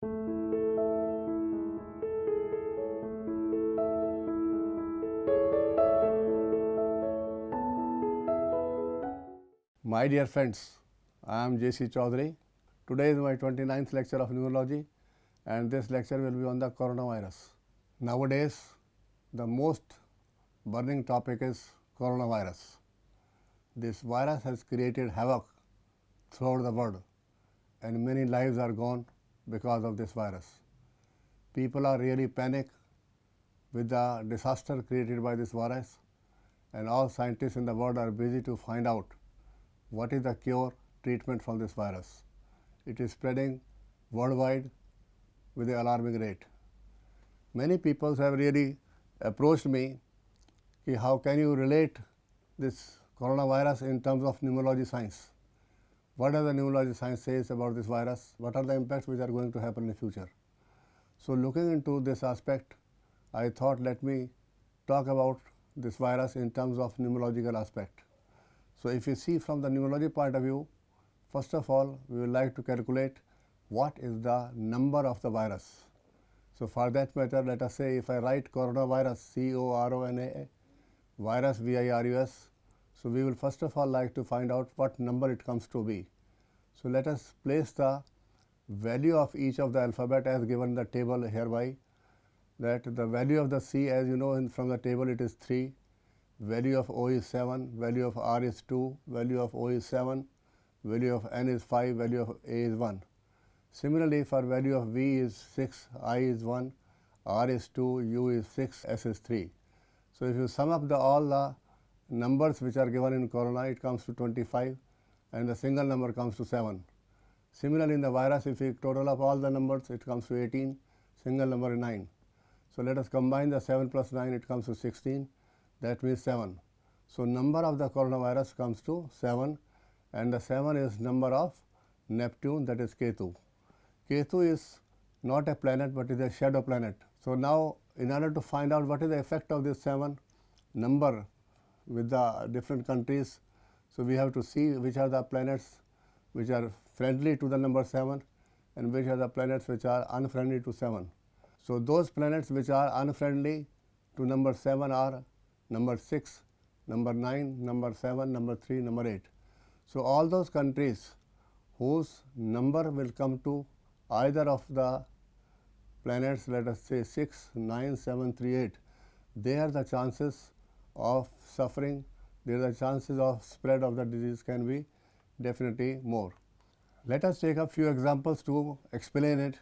My dear friends, I am J C Chaudhry. Today is my 29th lecture of numerology, and this lecture will be on the coronavirus. Nowadays, the most burning topic is coronavirus. This virus has created havoc throughout the world, and many lives are gone because of this virus. People are really panicked with the disaster created by this virus, and all scientists in the world are busy to find out what is the cure treatment for this virus. It is spreading worldwide with an alarming rate. Many people have really approached me, how can you relate this coronavirus in terms of numerology science? What does the numerology science says about this virus? What are the impacts which are going to happen in the future? So looking into this aspect, I thought let me talk about this virus in terms of numerological aspect. So if you see from the numerology point of view, first of all, we would like to calculate what is the number of the virus. So for that matter, let us say if I write coronavirus, C-O-R-O-N-A, virus, V-I-R-U-S, so we will first of all like to find out what number it comes to be. So let us place the value of each of the alphabet as given in the table hereby, that the value of the C, as you know from the table, it is 3. Value of O is 7, value of R is 2, value of O is 7, value of N is 5, value of A is 1. Similarly, for value of V is 6, I is 1, R is 2, U is 6, S is 3. So if you sum up all the numbers which are given in corona, it comes to 25, and the single number comes to 7. Similarly, in the virus, if we total up all the numbers, it comes to 18, single number is 9. So let us combine the 7 plus 9, it comes to 16. That means 7. So number of the coronavirus comes to 7, and the 7 is number of Neptune, that is Ketu. Ketu is not a planet but is a shadow planet. So now in order to find out what is the effect of this 7 number with the different countries, so we have to see which are the planets which are friendly to the number 7 and which are the planets which are unfriendly to 7. So those planets which are unfriendly to number 7 are number 6, number 9, number 7, number 3, number 8. So all those countries whose number will come to either of the planets, let us say 6, 9, 7, 3, 8, there the chances of suffering, there the chances of spread of the disease can be definitely more. Let us take a few examples to explain it.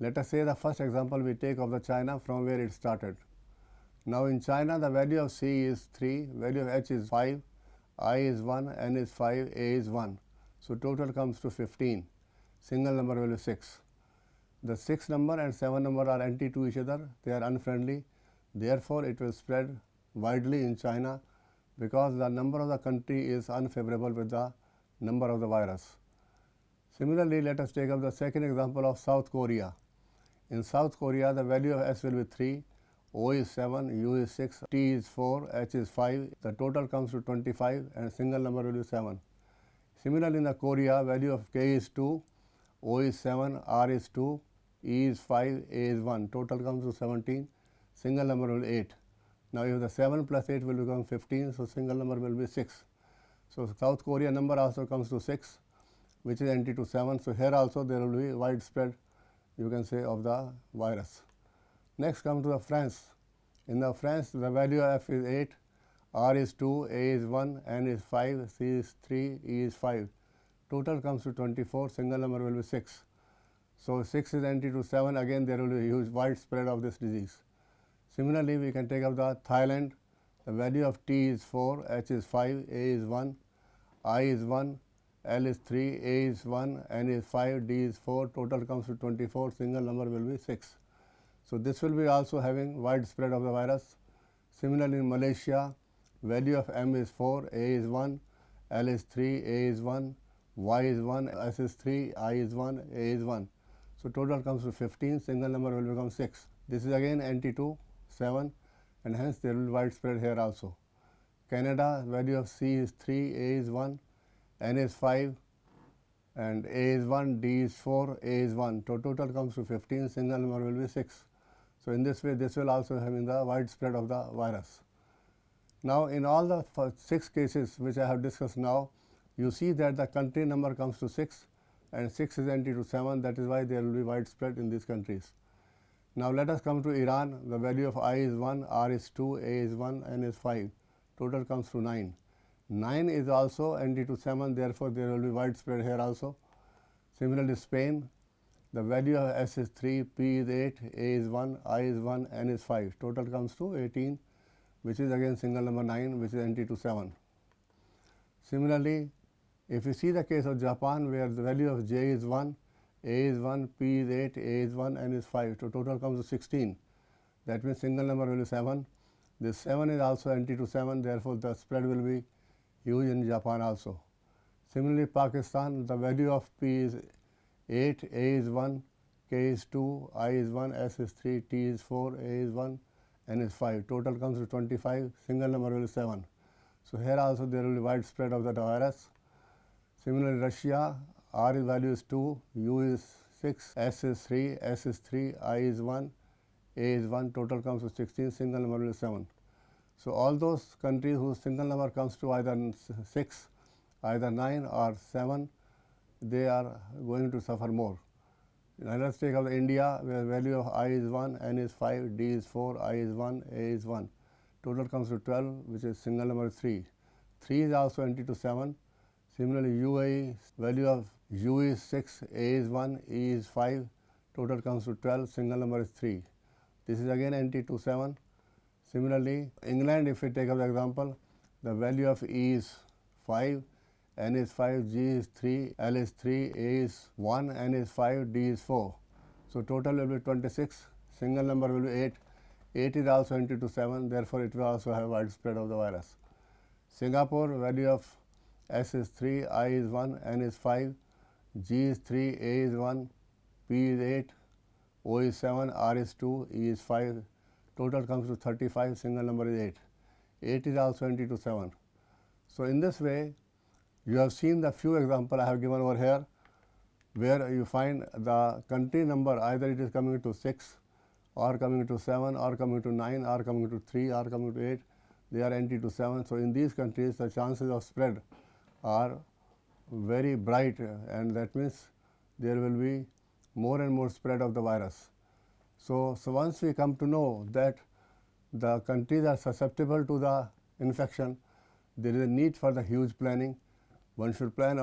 Let us say the first example we take of the China from where it started. Now in China, the value of C is 3, value of H is 5, I is 1, N is 5, A is 1. So total comes to 15. Single number will be 6. The 6 number and 7 number are anti to each other. They are unfriendly. Therefore, it will spread widely in China because the number of the country is unfavorable with the number of the virus. Similarly, let us take up the second example of South Korea. In South Korea, the value of S will be 3, O is 7, U is 6, T is 4, H is 5. The total comes to 25 and single number will be 7. Similarly, in the Korea, value of K is 2, O is 7, R is 2, E is 5, A is 1. Total comes to 17, single number will be 8. Now, if the 7 plus 8 will become 15, so single number will be 6. So South Korea number also comes to 6, which is anti to 7. So here also there will be widespread, you can say, of the virus. Next come to the France. In the France, the value of F is 8, R is 2, A is 1, N is 5, C is 3, E is 5. Total comes to 24, single number will be 6. So 6 is anti to 7, again there will be a huge widespread of this disease. Similarly, we can take up the Thailand. The value of T is 4, H is 5, A is 1, I is 1, L is 3, A is 1, N is 5, D is 4. Total comes to 24, single number will be 6. So this will be also having widespread of the virus. Similarly, in Malaysia, value of M is 4, A is 1, L is 3, A is 1, Y is 1, S is 3, I is 1, A is 1. So total comes to 15, single number will become 6. This is again anti to 7, and hence there will be widespread here also. Canada, value of C is 3, A is 1, N is 5, and A is 1, D is 4, A is 1. So total comes to 15, single number will be 6. So in this way, this will also having the widespread of the virus. Now in all the 6 cases which I have discussed now, you see that the country number comes to 6 and 6 is empty to 7, that is why there will be widespread in these countries. Now let us come to Iran. The value of I is 1, R is 2, A is 1, N is 5. Total comes to 9. 9 is also empty to 7, therefore there will be widespread here also. Similarly, Spain, the value of S is 3, P is 8, A is 1, I is 1, N is 5. Total comes to 18, which is again single number 9, which is empty to 7. Similarly, if you see the case of Japan, where the value of J is 1, A is 1, P is 8, A is 1, N is 5. So total comes to 16. That means single number will be 7. This 7 is also empty to 7, therefore the spread will be huge in Japan also. Similarly, Pakistan, the value of P is 8, A is 1, K is 2, I is 1, S is 3, T is 4, A is 1, N is 5. Total comes to 25, single number will be 7. So here also there will be widespread of the virus. Similarly, Russia, R is value is 2, U is 6, S is 3, S is 3, I is 1, A is 1, total comes to 16, single number will be 7. So all those countries whose single number comes to either 6, either 9 or 7, they are going to suffer more. Now let us take up India, where value of I is 1, N is 5, D is 4, I is 1, A is 1. Total comes to 12, which is single number 3. 3 is also empty to 7. Similarly, UAE, value of U is 6, A is 1, E is 5. Total comes to 12, single number is 3. This is again empty to 7. Similarly, England, if we take up the example, the value of E is 5, N is 5, G is 3, L is 3, A is 1, N is 5, D is 4. So total will be 26, single number will be 8. 8 is also empty to 7, therefore it will also have widespread of the virus. Singapore, value of S is 3, I is 1, N is 5, G is 3, A is 1, P is 8, O is 7, R is 2, E is 5. Total comes to 35, single number is 8. 8 is also empty to 7. So in this way, you have seen the few examples I have given over here, where you find the country number, either it is coming to 6 or coming to 7 or coming to 9 or coming to 3 or coming to 8, they are empty to 7. So in these countries, the chances of spread are very bright, and that means there will be more and more spread of the virus. So once we come to know that the countries are susceptible to the infection, there is a need for the huge planning. One should plan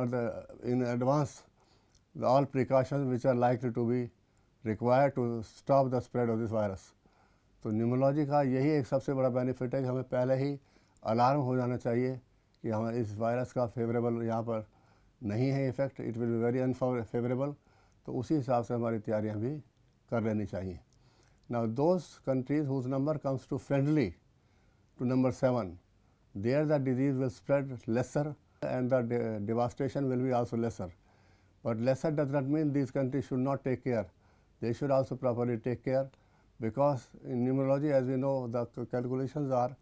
in advance all precautions which are likely to be required to stop the spread of this virus. तो numerology का यही एक सबसे बड़ा benefit है कि हमें पहले ही अलार्म हो जाना चाहिए कि हमें इस वायरस का फेवरेबल यहाँ पर नहीं है effect, it will be very unfavourable, तो उसी हिसाब से हमारी तैयारियाँ भी कर लेनी चाहिए. Now those countries whose number comes to friendly to number 7, there the disease will spread lesser and the devastation will be also lesser. But lesser does not mean these countries should not take care. They should also properly take care, because in numerology, as we know, the calculations are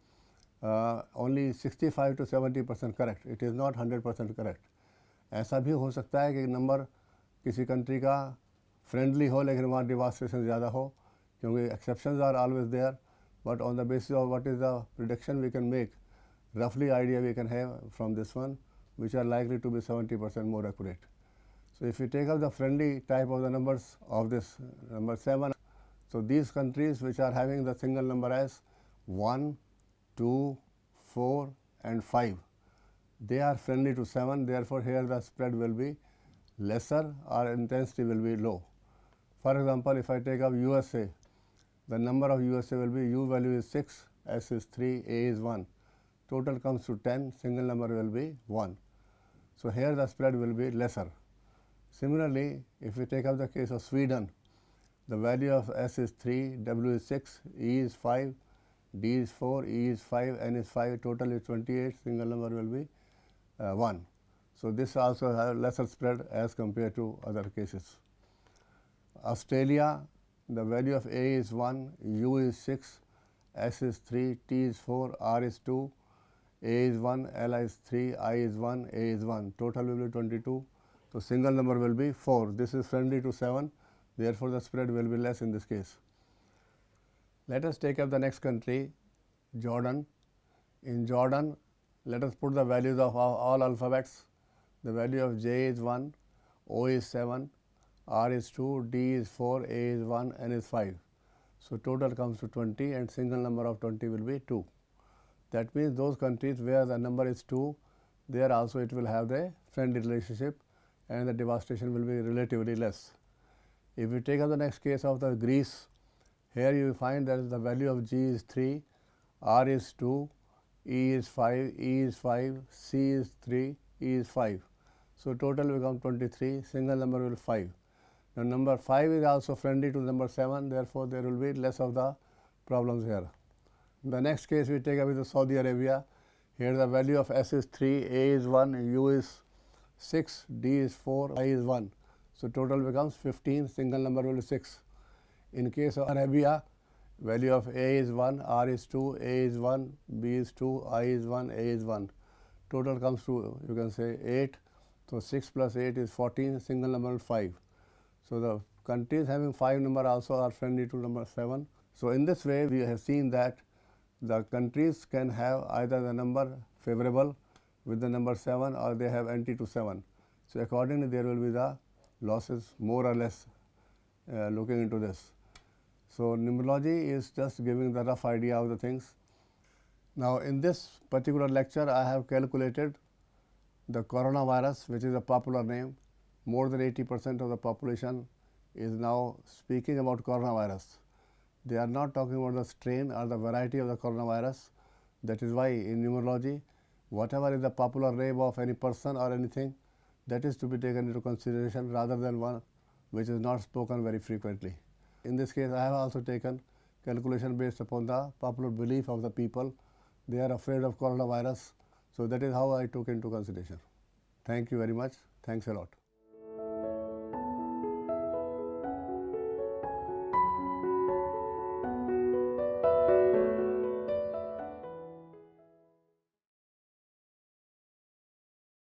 only 65 to 70% correct. It is not 100% correct. ऐसा भी हो सकता है कि number किसी country का friendly हो लेकिन वहाँ डिवास्टेशन ज़्यादा हो, क्योंकि exceptions are always there, but on the basis of what is the prediction we can make, roughly idea we can have from this one, which are likely to be 70% more accurate. So if you take up the friendly type of the numbers of this number 7, so these countries which are having the single number as 1, 2, 4 and 5, they are friendly to 7, therefore here the spread will be lesser or intensity will be low. For example, if I take up USA, the number of USA will be U value is 6, S is 3, A is 1. Total comes to 10, single number will be 1. So here the spread will be lesser. Similarly, if we take up the case of Sweden, the value of S is 3, W is 6, E is 5, D is 4, E is 5, N is 5, total is 28, single number will be 1. So this also has lesser spread as compared to other cases. Australia, the value of A is 1, U is 6, S is 3, T is 4, R is 2, A is 1, L is 3, I is 1, A is 1. Total will be 22. So single number will be 4. This is friendly to 7, therefore the spread will be less in this case. Let us take up the next country, Jordan. In Jordan, let us put the values of all alphabets. The value of J is 1, O is 7, R is 2, D is 4, A is 1, N is 5. So total comes to 20 and single number of 20 will be 2. That means those countries where the number is 2, there also it will have the friendly relationship and the devastation will be relatively less. If we take up the next case of the Greece, here you will find that the value of G is 3, R is 2, E is 5, E is 5, C is 3, E is 5. So total will become 23, single number will be 5. Now number 5 is also friendly to number 7, therefore there will be less of the problems here. The next case we take up is the Saudi Arabia. Here the value of S is 3, A is 1, U is 6, D is 4, I is 1. So total becomes 15, single number will be 6. In case of Arabia, value of A is 1, R is 2, A is 1, B is 2, I is 1, A is 1. Total comes to, you can say, 8. So 6 plus 8 is 14, single number 5. So the countries having 5 number also are friendly to number 7. So in this way we have seen that the countries can have either the number favorable with the number 7 or they have anti to 7. So accordingly there will be the losses more or less looking into this. So numerology is just giving the rough idea of the things. Now in this particular lecture I have calculated the coronavirus, which is a popular name. More than 80% of the population is now speaking about coronavirus. They are not talking about the strain or the variety of the coronavirus. That is why in numerology, whatever is the popular name of any person or anything, that is to be taken into consideration rather than one which is not spoken very frequently. In this case, I have also taken calculation based upon the popular belief of the people. They are afraid of coronavirus. So that is how I took into consideration. Thank you very much. Thanks a lot.